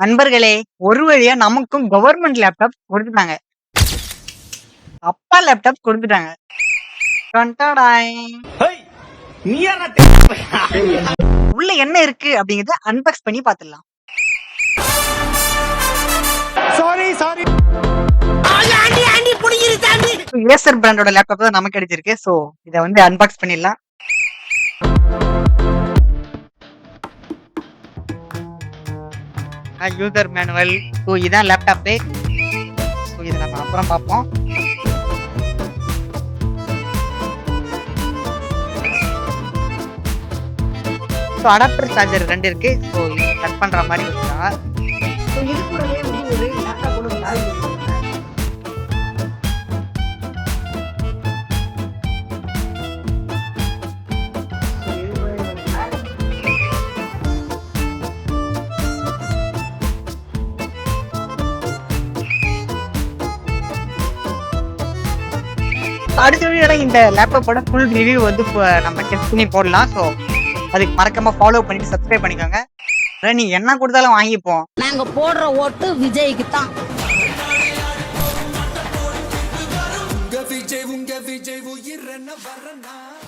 நண்பர்களே, ஒரு வழியா நமக்கும் கவர்மெண்ட் லேப்டாப் குடுத்துட்டாங்க. அப்பா லேப்டாப் குடுத்துட்டாங்க. டொன்டடாய்! உள்ள என்ன இருக்கு அப்படிங்கறத அன்பாக்ஸ் பண்ணி பாத்துடலாம். ஏசர் பிராண்டோட லேப்டாப் தான் நமக்கு கிடைச்சிருக்கு. சோ இத வந்து அன்பாக்ஸ் பண்ணிடலாம். User manual. சோ இதான் லேப்டாப்பு. சோ இத நம்ம அப்புறம் பார்ப்போம். சோ அடாப்டர் சார்ஜர் 2 இருக்கு. சோ இது கட் பண்ற மாதிரி வச்சிருக்காங்க. சோ இது கூடவே வந்து ஒரு லேப்டாப்போட ஒரு சார்ஜர் கொடுத்திருக்காங்க. சோ இது கூடவே ஒரு பேக். அடுத்த வீடியோல இந்த லேப்டாப்போட ஃபுல் ரிவ்யூ வந்து நம்ம டெஸ்ட் பண்ணி போடலாம். சோ அதுக்கு மறக்காம ஃபாலோ பண்ணிட்டு சப்ஸ்கிரைப் பண்ணிக்கோங்க. நீ என்ன கொடுத்தாலும் வாங்கிப்போம். நாங்க போடுற ஓட்டு விஜய்க்கு தான். உங்க விஜய் உயிர் என்ன வரனா